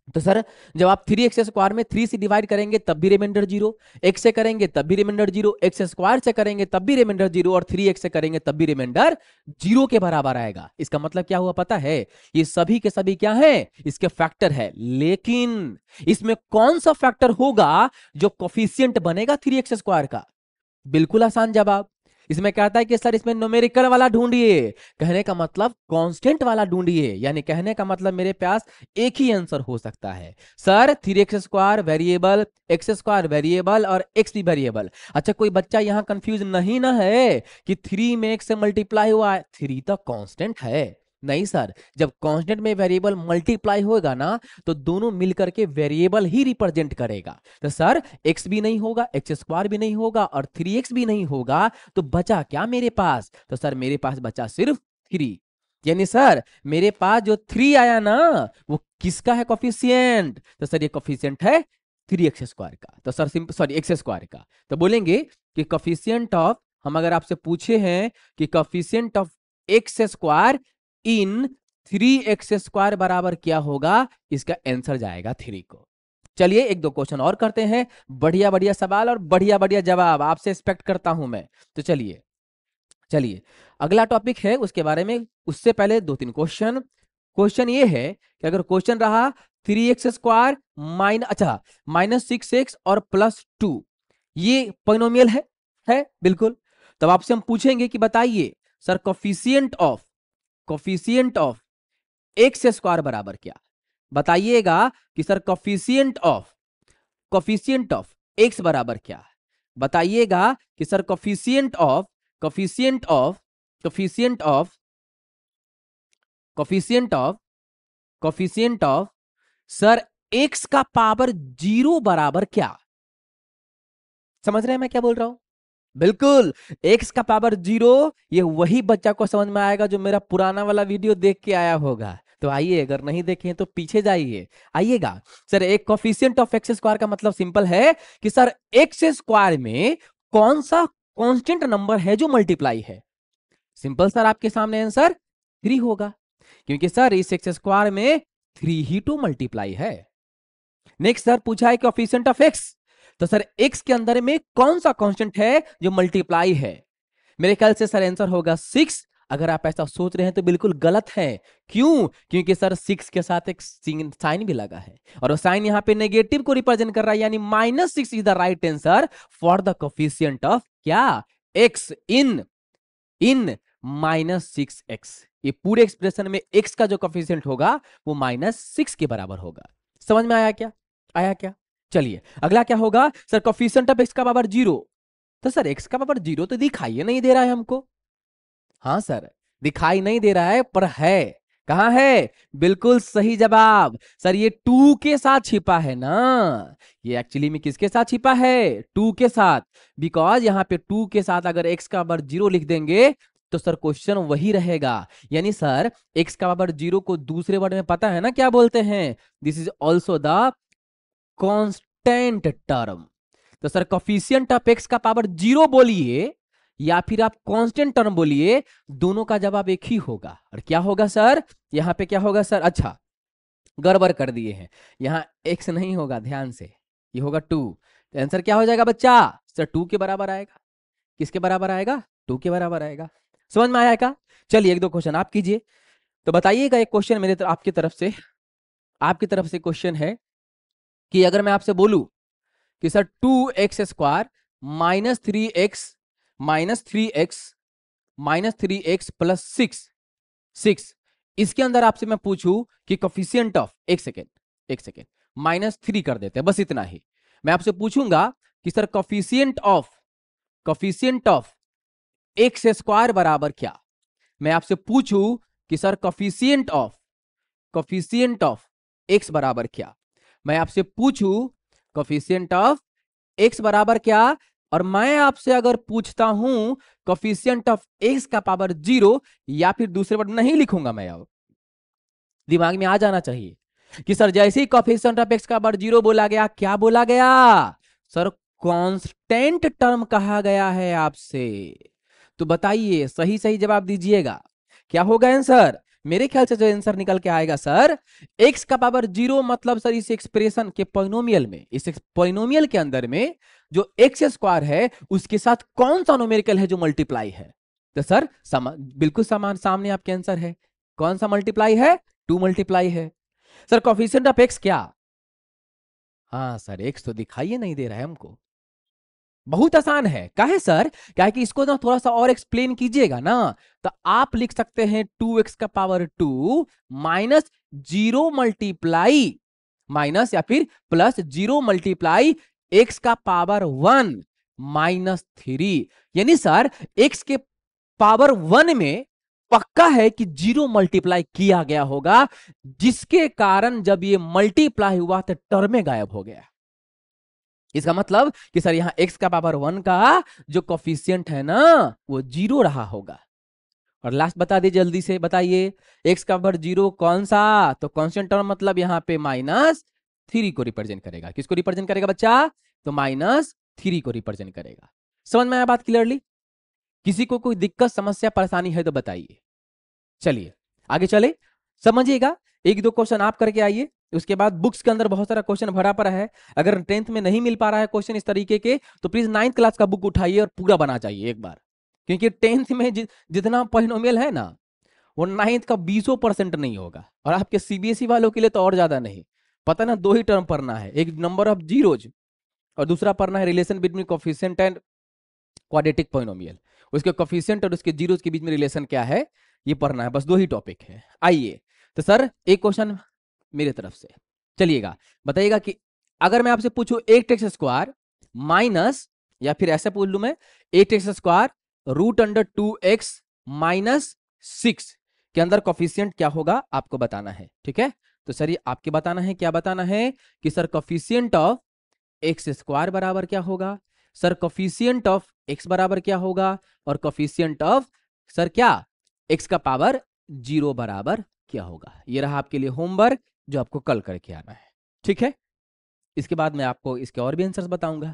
तो सर जब आप 3x² में 3 से डिवाइड करेंगे तब भी रिमाइंडर 0, x से करेंगे तब भी रिमाइंडर 0, x² से करेंगे तब भी रिमाइंडर 0 और 3x से करेंगे तब भी रिमाइंडर 0 के बराबर आएगा। इसका मतलब क्या हुआ पता है? ये सभी के सभी क्या है? इसके फैक्टर है। लेकिन इसमें कौन सा फैक्टर होगा जो कोफिशिएंट बनेगा 3x² का? बिल्कुल आसान जवाब। इसमें कहता है कि सर इसमें न्यूमेरिकल वाला ढूंढिए, कहने का मतलब कांस्टेंट वाला ढूंढिए, यानी कहने का मतलब मेरे पास एक ही आंसर हो सकता है sir 3x² variable, x² variable और x भी वेरिएबल। अच्छा कोई बच्चा यहां कंफ्यूज नहीं ना है कि 3 में x से मल्टीप्लाई हुआ है, 3 तो कांस्टेंट है? नहीं सर, जब कांस्टेंट में वेरिएबल मल्टीप्लाई होगा ना तो दोनों मिलकर के वेरिएबल ही रिप्रेजेंट करेगा। तो सर x भी नहीं होगा, x² भी नहीं होगा और 3x भी नहीं होगा, तो बचा क्या मेरे पास? तो सर मेरे पास बचा सिर्फ 3। यानी सर मेरे पास जो 3 आया ना वो किसका है कोफिशिएंट? तो सर ये कोफिशिएंट है 3x² का। तो सर सिंपल सॉरी x² का। तो बोलेंगे कि कोफिशिएंट ऑफ, हम अगर आपसे पूछे हैं कि coefficient of x² in 3x² बराबर क्या होगा, इसका आंसर जाएगा 3 को। चलिए एक दो क्वेश्चन और करते हैं, बढ़िया बढ़िया सवाल और बढ़िया बढ़िया जवाब आपसे एक्सपेक्ट करता हूं मैं। तो चलिए चलिए अगला टॉपिक है उसके बारे में, उससे पहले दो तीन क्वेश्चन। क्वेश्चन ये है कि अगर क्वेश्चन रहा 3x² -6x और +2 ये पॉलिनोमियल है बिल्कुल। तब आपसे हम पूछेंगे कि बताइए सर कोफिशिएंट ऑफ x² बराबर क्या? बताइएगा कि सर कोफिशिएंट ऑफ x बराबर क्या? बताइएगा कि sir coefficient of coefficient of coefficient of coefficient of coefficient of sir x का पावर 0 बराबर क्या? समझ रहे हैं मैं क्या बोल रहा हूं? बिल्कुल, x का पावर 0 ये वही बच्चा को समझ में आएगा जो मेरा पुराना वाला वीडियो देख के आया होगा। तो आइए, अगर नहीं देखे तो पीछे जाइए, आइएगा। सर एक कोफिशिएंट ऑफ x² का मतलब सिंपल है कि सर x² में कौन सा कांस्टेंट नंबर है जो मल्टीप्लाई है? सिंपल सर, आपके सामने आंसर 3 होगा, क्योंकि सर इस x² में 3 ही टू मल्टीप्लाई है। नेक्स्ट सर पूछा है कोफिशिएंट ऑफ x, तो सर x के अंदर में कौन सा कांस्टेंट है जो मल्टीप्लाई है? मेरे ख्याल से सर आंसर होगा 6। अगर आप ऐसा सोच रहे हैं तो बिल्कुल गलत है। क्यों? क्योंकि सर 6 के साथ एक साइन भी लगा है और वो साइन यहाँ पे नेगेटिव को रिप्रेजेंट कर रहा है, यानी -6 is the right answer for the coefficient of क्या? x इन -6x। ये पूरे एक्सप्रेशन में x का जो कोफिशिएंट होगा वो -6 के बराबर होगा। समझ में आया क्या? आया क्या? चलिए अगला क्या होगा सर कोफिशिएंट ऑफ x का पावर 0। तो सर x का पावर 0 तो दिखाई नहीं दे रहा है हमको। हाँ सर, दिखाई नहीं दे रहा है पर है। कहां है? बिल्कुल सही जवाब सर, ये 2 के साथ छिपा है ना। ये एक्चुअली में किसके साथ छिपा है? 2 के साथ। बिकॉज यहां पे 2 के साथ अगर x का पावर 0 लिख देंगे तो सर क्वेश्चन वही रहेगा। यानी सर x का पावर 0 को दूसरे वर्ड में पता है ना क्या बोलते हैं? This is also the constant term. तो सर कोफिशिएंट ऑफ x का पावर 0 बोलिए या फिर आप कांस्टेंट टर्म बोलिए, दोनों का जवाब एक ही होगा। और क्या होगा सर? यहां पे क्या होगा सर? अच्छा गड़बड़ कर दिए हैं, यहां x नहीं होगा, ध्यान से, ये होगा 2। तो आंसर क्या हो जाएगा बच्चा? सर 2 के बराबर आएगा। किसके बराबर आएगा? 2 के बराबर आएगा। समझ में आया क्या? चलिए एक दो क्वेश्चन आप कीजिए। तो बताइएगा एक क्वेश्चन मेरे आपकी तरफ से क्वेश्चन है कि अगर मैं आपसे बोलूं कि सर 2x² -3x प्लस 6, इसके अंदर आपसे मैं पूछूं कि कोफिशिएंट ऑफ, एक सेकेंड -3 कर देते हैं, बस इतना ही। मैं आपसे पूछूंगा कि सर कोफिशिएंट ऑफ x² बराबर क्या? मैं आपसे पूछूं कि सर कोफिशिएंट ऑफ x बराबर क्या? मैं आपसे पूछूं कोफिशिएंट ऑफ x बराबर क्या? और मैं आपसे अगर पूछता हूं कोफिशिएंट ऑफ एक्स का पावर 0, या फिर दूसरे वर्ड नहीं लिखूंगा मैं, अब दिमाग में आ जाना चाहिए कि सर जैसे ही कोफिशिएंट ऑफ एक्स का पावर 0 बोला गया, क्या बोला गया सर? कांस्टेंट टर्म कहा गया है आपसे। तो बताइए, सही सही जवाब दीजिएगा, क्या होगा आंसर? मेरे ख्याल से जो आंसर निकल के आएगा सर, x का पावर 0 मतलब सर इस एक्सप्रेशन के पॉलिनोमियल में, इस पॉलिनोमियल के अंदर में जो एक्स स्क्वायर है उसके साथ कौन सा न्यूमेरिकल है जो मल्टीप्लाई है? तो सर बिल्कुल समान सामने आपके आंसर है। कौन सा मल्टीप्लाई है? 2 मल्टीप्लाई है। सर कोफिशिएंट ऑफ एक्स क्या? हाँ सर, एक्स तो दिखाई नहीं दे रहा है हमको। बहुत आसान है। काहे सर? क्या है कि इसको ना थोड़ा सा और एक्सप्लेन कीजिएगा ना, तो आप लिख सकते हैं 2x का पावर 2 माइनस 0 मल्टीप्लाई माइनस या फिर प्लस 0 मल्टीप्लाई x का पावर 1 माइनस 3। यानी सर x के पावर 1 में पक्का है कि 0 मल्टीप्लाई किया गया होगा, जिसके कारण जब ये मल्टीप्लाई हुआ तो टर्म में गायब हो गया। इसका मतलब कि सर यहां x का पावर 1 का जो कोफिशिएंट है ना वो 0 रहा होगा। और लास्ट बता दीजिए, जल्दी से बताइए, x का पावर 0 कौन सा? तो कांस्टेंट टर्म मतलब यहां पे -3 को रिप्रेजेंट करेगा। किसको रिप्रेजेंट करेगा बच्चा? तो -3 को रिप्रेजेंट करेगा। समझ में आया बात क्लियरली? किसी को कोई दिक्कत समस्या परेशानी है तो बताइए। चलिए आगे चले, समझिएगा। एक दो क्वेश्चन आप करके आइए, उसके बाद बुक्स के अंदर बहुत सारा क्वेश्चन भरा पड़ा है। अगर 10th में नहीं मिल पा रहा है क्वेश्चन इस तरीके के, तो प्लीज 9th क्लास का बुक उठाइए और पूरा बना चाहिए एक बार, क्योंकि 10th में जितना पॉलिनोमियल है ना वो 9th का 20% नहीं होगा, और आपके सीबीएसई वालों के लिए तो और ज्यादा नहीं। पता ना, 2 ही टर्म पढ़ना है, एक नंबर ऑफ जीरोज और दूसरा पढ़ना है relation between coefficient and quadratic polynomial. उसके कोफिशिएंट और उसके जीरोज के बीच में रिलेशन क्या है ये पढ़ना है, बस 2 ही टॉपिक है। आइए, तो सर एक क्वेश्चन मेरे तरफ से, चलिएगा बताइएगा कि अगर मैं आपसे पूछूं 8x² माइनस, या फिर ऐसे पूछ लू मैं 8x² √2x माइनस 6 के अंदर कोफिशिएंट क्या होगा आपको बताना है। ठीक है, तो सर ये आपके बताना है, क्या बताना है कि सर कोफिशिएंट ऑफ x² बराबर क्या होगा, सर कोफिशिएंट ऑफ x बराबर क्या होगा, और कोफिशिएंट ऑफ सर क्या x का पावर 0 बराबर क्या होगा। ये रहा आपके लिए होमवर्क जो आपको कल करके आना है। ठीक है, इसके बाद मैं आपको इसके और भी आंसर्स बताऊंगा।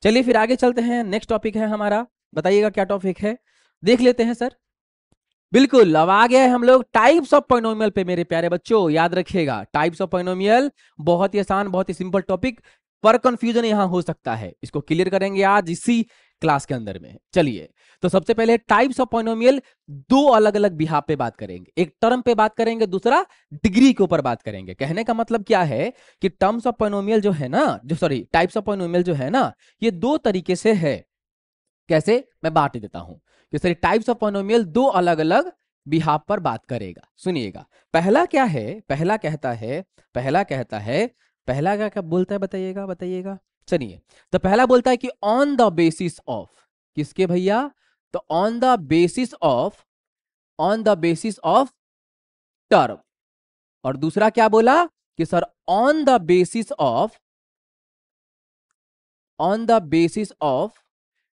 चलिए फिर आगे चलते हैं, नेक्स्ट टॉपिक है हमारा, बताइएगा क्या टॉपिक है, देख लेते हैं सर। बिल्कुल, अब आ गया है हम लोग टाइप्स ऑफ पॉलिनोमियल पे। मेरे प्यारे बच्चों याद रखिएगा, टाइप्स ऑफ पॉलिनोमियल बहुत ही आसान, बहुत ही सिंपल टॉपिक, पर कंफ्यूजन यहां हो सकता है, इसको क्लियर करेंगे आज इसी क्लास के अंदर में। चलिए, तो सबसे पहले टाइप्स ऑफ पॉलिनोमियल 2 अलग अलग बिहाफ पे बात करेंगे, एक टर्म पे बात करेंगे, दूसरा डिग्री के ऊपर बात करेंगे। कहने का मतलब क्या है कि टर्म्स ऑफ पॉलिनोमियल जो है ना, जो सॉरी टाइप्स ऑफ पॉलिनोमियल जो है ना, ये 2 तरीके से है। कैसे, मैं बांट देता हूं कि सर टाइप्स ऑफ पॉलिनोमियल 2 अलग अलग बिहाफ पर बात करेगा। सुनिएगा, पहला क्या है, पहला कहता है, पहला क्या क्या बोलता है बताइएगा, बताइएगा। चलिए, तो पहला बोलता है कि ऑन द बेसिस ऑफ, किसके भैया? तो on the basis of, on the basis of term. और दूसरा क्या बोला कि sir on the basis of, on the basis of,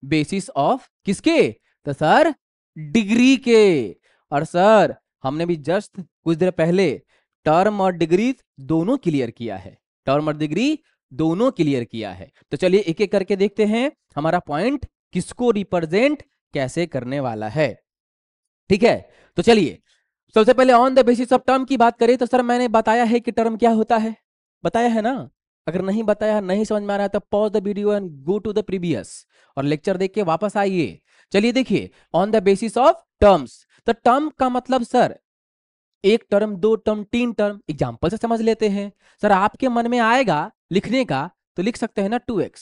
basis of किसके? तो सर डिग्री के। और सर हमने भी जस्ट कुछ देर पहले टर्म और डिग्री दोनों क्लियर किया है, टर्म और डिग्री दोनों क्लियर किया है। तो चलिए एक एक करके देखते हैं हमारा पॉइंट किसको रिप्रेजेंट कैसे करने वाला है। ठीक है, तो चलिए सबसे पहले on the basis of term की बात करें, तो सर मैंने बताया है कि टर्म क्या होता है, बताया है ना? अगर नहीं बताया, नहीं समझ में आ रहा है तो pause the video and go to the previous और लेक्चर देख के वापस आइए। चलिए देखिए, on the basis of terms, तो टर्म का मतलब सर एक टर्म, 2 टर्म, 3 टर्म। एग्जांपल से समझ लेते हैं। सर आपके मन में आएगा लिखने का तो लिख सकते हैं ना 2x,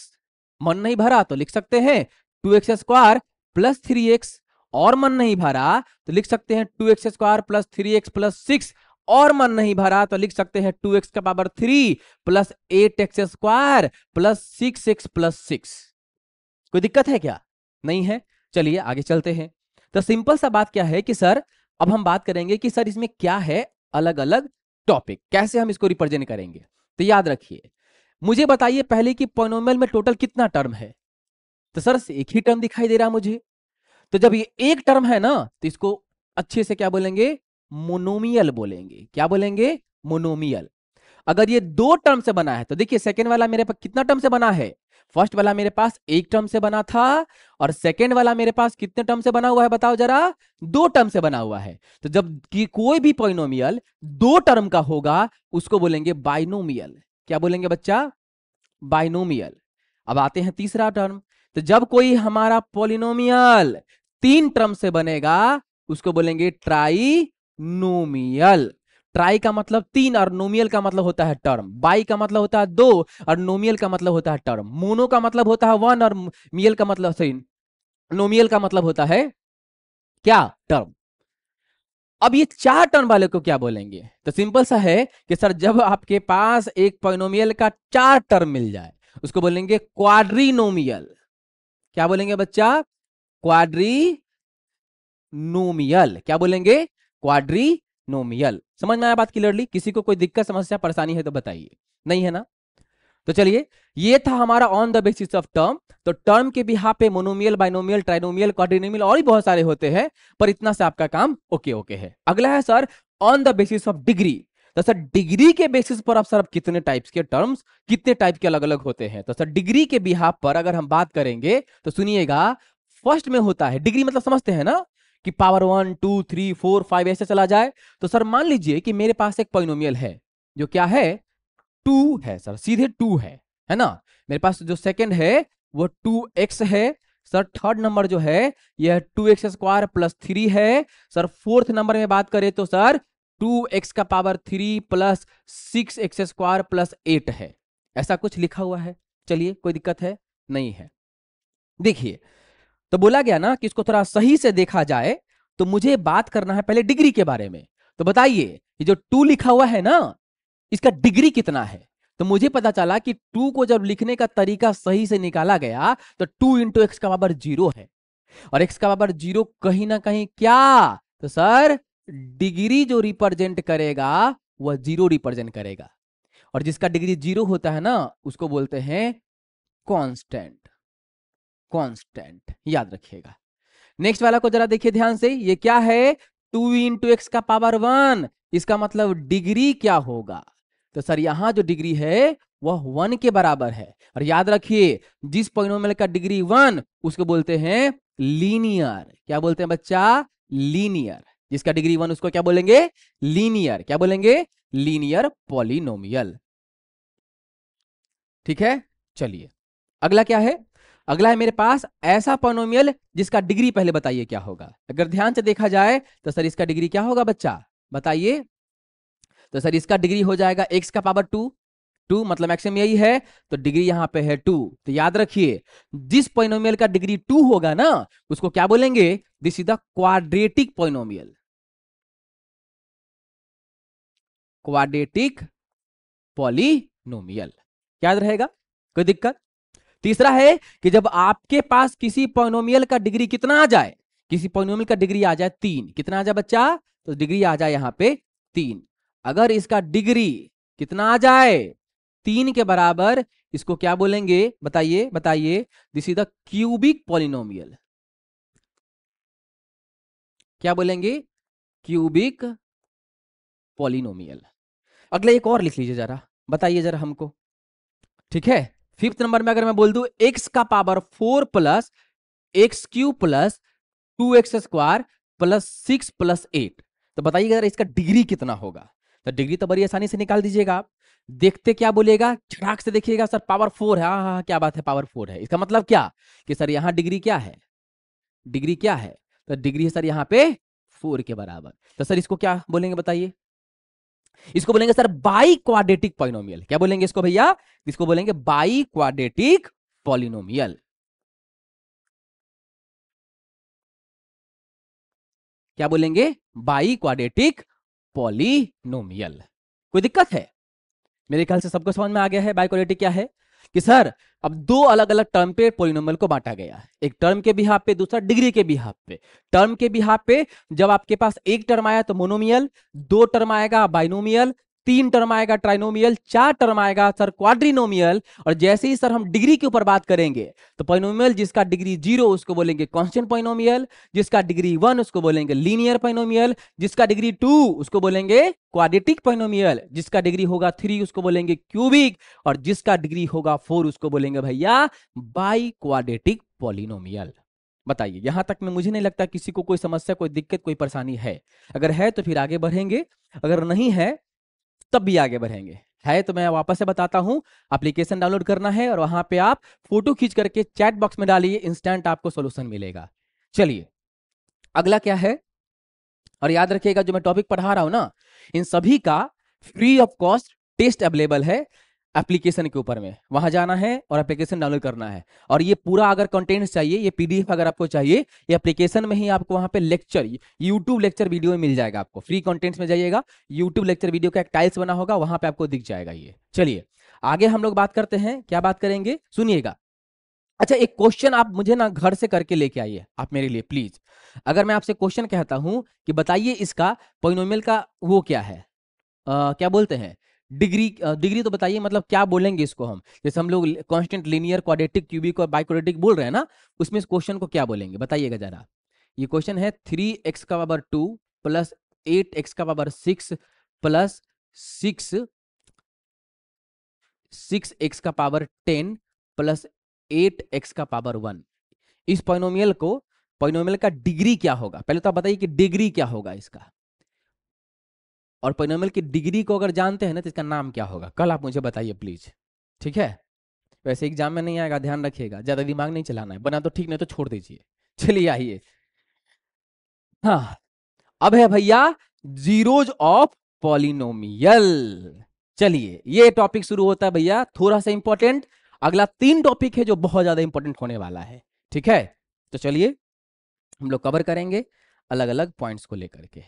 मन नहीं भरा तो लिख सकते हैं 2x² प्लस 3x, और मन नहीं भरा तो लिख सकते हैं 2x² प्लस 3x प्लस 6, और मन नहीं भरा तो लिख सकते हैं 2x का power 3 plus 8x² plus 6x plus 6। कोई दिक्कत है क्या? नहीं है। चलिए आगे चलते हैं। तो सिंपल सा बात क्या है कि सर अब हम बात करेंगे कि सर इसमें क्या है अलग अलग टॉपिक, कैसे हम इसको रिप्रेजेंट करेंगे। तो याद रखिए, मुझे बताइए पहले कि पॉलिनोमियल में टोटल कितना टर्म है। तो सर एक ही टर्म दिखाई दे रहा मुझे। तो जब ये एक टर्म है ना तो इसको अच्छे से क्या बोलेंगे, मोनोमियल बोलेंगे। क्या बोलेंगे, मोनोमियल। अगर ये दो टर्म से बना है तो देखिए सेकेंड वाला मेरे पास कितना टर्म से बना है, फर्स्ट वाला मेरे पास एक टर्म से बना था और सेकेंड वाला मेरे पास कितने टर्म से बना हुआ है बताओ जरा, दो टर्म से बना हुआ है। तो जब कि कोई भी पॉलिनोमियल दो टर्म का होगा उसको बोलेंगे बाइनोमियल। क्या बोलेंगे बच्चा, बाइनोमियल। अब आते हैं तीसरा टर्म। तो जब कोई हमारा पॉलिनोमियल तीन टर्म से बनेगा उसको बोलेंगे ट्राइनोमियल। ट्राई का मतलब तीन और नोमियल का मतलब होता है टर्म। बाई का मतलब होता है दो और नोमियल का मतलब होता है टर्म। मोनो का मतलब होता है वन और मियल का मतलब सही नोमियल का मतलब होता है क्या, टर्म। अब ये चार टर्म वाले को क्या बोलेंगे, तो सिंपल सा है कि सर जब आपके पास एक पॉलिनोमियल का चार टर्म मिल जाए उसको बोलेंगे क्वाड्रीनोमियल। क्या बोलेंगे बच्चा, क्वाड्रीनोमियल। क्या बोलेंगे, क्वाड्रीनोमियल। समझ में आया बात क्लियरली, किसी को कोई दिक्कत समस्या परेशानी है तो बताइए, नहीं है ना। तो चलिए ये था हमारा on the basis of term. तो टर्म के बिहाफ पे मोनोमियल, बाइनोमियल, ट्राइनोमियल, क्वाड्रिनोमियल और भी बहुत सारे होते हैं, पर इतना से आपका काम ओके ओके है। अगला है sir on the basis of degree. तो सर डिग्री के बेसिस पर आप सर कितने टाइप्स के टर्म्स, कितने टाइप के अलग अलग होते हैं। तो सर डिग्री के बिहाफ पर अगर हम बात करेंगे तो सुनिएगा, फर्स्ट में होता है डिग्री मतलब समझते हैं ना कि पावर 1 2 3 4 5 ऐसे चला जाए। तो सर मान लीजिए कि मेरे पास एक पॉलिनोमियल है जो क्या है, टू है सर, सीधे टू है ना। मेरे पास जो सेकंड है वो 2x है सर। थर्ड नंबर जो है यह 2x² प्लस 3 है सर। फोर्थ नंबर में बात करें तो सर 2x का पावर 3 प्लस 6x² प्लस 8 है। ऐसा कुछ लिखा हुआ है। चलिए कोई दिक्कत है, नहीं है। देखिए तो बोला गया ना कि इसको थोड़ा सही से देखा जाए तो मुझे बात करना है पहले डिग्री के बारे में। तो बताइए ये जो टू लिखा हुआ है ना इसका डिग्री कितना है। तो मुझे पता चला कि टू को जब लिखने का तरीका सही से निकाला गया तो 2 × x का पावर 0 है और x का पावर 0 कहीं ना कहीं क्या, तो सर डिग्री जो रिप्रेजेंट करेगा वह 0 रिप्रेजेंट करेगा। और जिसका डिग्री 0 होता है ना उसको बोलते हैं कांस्टेंट। कांस्टेंट याद रखिएगा। नेक्स्ट वाला को जरा देखिए ध्यान से, ये क्या है, 2 × x का पावर 1। इसका मतलब डिग्री क्या होगा, तो सर यहां जो डिग्री है वह 1 के बराबर है। और याद रखिए जिस पॉलिनोमियल का डिग्री 1 उसको बोलते हैं लीनियर। क्या बोलते हैं बच्चा, लीनियर। जिसका डिग्री 1 उसको क्या बोलेंगे, लीनियर। क्या बोलेंगे, लीनियर पॉलिनोमियल। ठीक है, चलिए अगला क्या है। अगला है मेरे पास ऐसा पॉलिनोमियल जिसका डिग्री पहले बताइए क्या होगा। अगर ध्यान से देखा जाए तो सर इसका डिग्री क्या होगा बच्चा, बताइए। तो सर इसका डिग्री हो जाएगा x का पावर 2। 2 मतलब मैक्सिमम यही है, तो डिग्री यहां पे है 2। तो याद रखिए जिस पॉलिनोमियल का डिग्री 2 होगा ना उसको क्या बोलेंगे, this is the quadratic polynomial. Quadratic polynomial याद रहेगा, कोई दिक्कत। तीसरा है कि जब आपके पास किसी पॉलिनोमियल का डिग्री कितना आ जाए, किसी पॉलिनोमियल का डिग्री आ जाए 3। कितना आ जाए बच्चा, तो डिग्री आ जाए यहां पे 3। अगर इसका डिग्री कितना आ जाए 3 के बराबर, इसको क्या बोलेंगे बताइए, बताइए। This is the cubic polynomial. क्या बोलेंगे, क्यूबिक पॉलिनोमियल। अगला एक और लिख लीजिए जरा, बताइए जरा हमको। ठीक है, फिफ्थ नंबर में अगर मैं बोल दूं x का power 4 plus x³ plus 2x² plus 6 plus 8, तो बताइएगा इसका डिग्री कितना होगा। तो डिग्री तो बड़ी आसानी से निकाल दीजिएगा आप। देखते क्या बोलेगा, झटाक से देखिएगा, सर पावर 4 है। हाँ हाँ क्या बात है, पावर 4 है। इसका मतलब क्या कि सर यहाँ डिग्री क्या है, डिग्री क्या है, तो डिग्री है सर यहाँ पे 4 के बराबर। तो सर इसको क्या बोलेंगे बताइए, इसको बोलेंगे सर बाई क्वाड्रेटिक पॉलिनोमियल। क्या बोलेंगे इसको भैया, इसको बोलेंगे बाई क्वाड्रेटिक पॉलिनोमियल। क्या बोलेंगे, बाई क्वाड्रेटिक पॉलिनोमियल। कोई दिक्कत है, मेरे ख्याल से सबको समझ में आ गया है बाई क्वाड्रेटिक क्या है। कि सर अब दो अलग अलग टर्म पे पॉलिनोमियल को बांटा गया है, एक टर्म के बिहाफ पे, दूसरा डिग्री के बिहाफ पे। टर्म के बिहाफ पे जब आपके पास एक टर्म आया तो मोनोमियल, दो टर्म आएगा बाइनोमियल, 3 टर्म आएगा ट्राइनोमियल, 4 टर्म आएगा सर क्वाड्रिनोमियल, और जैसे ही सर हम डिग्री के ऊपर बात करेंगे तो पॉलिनोमियल जिसका डिग्री 0 उसको बोलेंगे कांस्टेंट पॉलिनोमियल, जिसका डिग्री 1 उसको बोलेंगे लीनियर पॉलिनोमियल, जिसका डिग्री 2 उसको बोलेंगे क्वाड्रेटिक पॉलिनोमियल, जिसका डिग्री होगा 3 उसको बोलेंगे क्यूबिक, और जिसका डिग्री होगा 4 उसको बोलेंगे भैया बाई क्वाड्रेटिक पॉलिनोमियल। बताइए, यहां तक में मुझे नहीं लगता किसी को कोई समस्या, कोई दिक्कत, कोई परेशानी है। अगर है तो फिर आगे बढ़ेंगे, अगर नहीं है तब भी आगे बढ़ेंगे। है तो मैं वापस से बताता हूं, एप्लीकेशन डाउनलोड करना है और वहां पे आप फोटो खींच करके चैट बॉक्स में डालिए, इंस्टेंट आपको सॉल्यूशन मिलेगा। चलिए अगला क्या है, और याद रखिएगा जो मैं टॉपिक पढ़ा रहा हूं ना, इन सभी का free of cost test available है एप्लीकेशन के ऊपर में, वहां जाना है और एप्लीकेशन डाउनलोड करना है। और ये पूरा अगर कंटेंट चाहिए, ये पीडीएफ अगर आपको चाहिए, ये एप्लीकेशन में ही आपको वहां पे लेक्चर, यूट्यूब लेक्चर वीडियो में मिल जाएगा। आपको फ्री कंटेंट्स में जाइएगा, यूट्यूब लेक्चर वीडियो का एक टाइल्स बना होगा, वहां पे आपको दिख जाएगा ये। चलिए आगे हम लोग बात करते हैं, क्या बात करेंगे सुनिएगा। अच्छा, एक क्वेश्चन आप मुझे ना घर से करके लेके आइए आप मेरे लिए प्लीज। अगर मैं आपसे क्वेश्चन कहता हूं कि बताइए इसका पॉलिनोमियल का वो क्या है, क्या बोलते हैं, डिग्री, डिग्री तो बताइए, मतलब क्या बोलेंगे इसको हम, जैसे हम लोग कांस्टेंट, लीनियर, क्वाड्रेटिक, क्यूबिक और बाइक्वाड्रेटिक बोल रहे हैं ना, उसमें इस क्वेश्चन को क्या बोलेंगे बताइएगा जरा। ये क्वेश्चन है 3x का पावर 2 प्लस 8x का पावर 6 प्लस 6x का पावर 10 प्लस 8x का पावर 1। इस पॉलिनोमियल को, पॉलिनोमियल का डिग्री क्या होगा, पहले तो आप बताइए कि डिग्री क्या होगा इसका, और पॉलिनोमियल की डिग्री को अगर जानते हैं ना तो इसका नाम क्या होगा, कल आप मुझे बताइए प्लीज। ठीक है, वैसे एग्जाम में नहीं आएगा, ध्यान रखिएगा, ज्यादा दिमाग नहीं चलाना है, बना तो ठीक, नहीं तो छोड़ दीजिए। चलिए आइए, हाँ अब है भैया जीरोज ऑफ पॉलिनोमियल। चलिए ये टॉपिक शुरू होता है भैया, थोड़ा सा इंपॉर्टेंट। अगला 3 टॉपिक है जो बहुत ज्यादा इंपॉर्टेंट होने वाला है। ठीक है, तो चलिए हम लोग कवर करेंगे अलग अलग पॉइंट्स को लेकर के।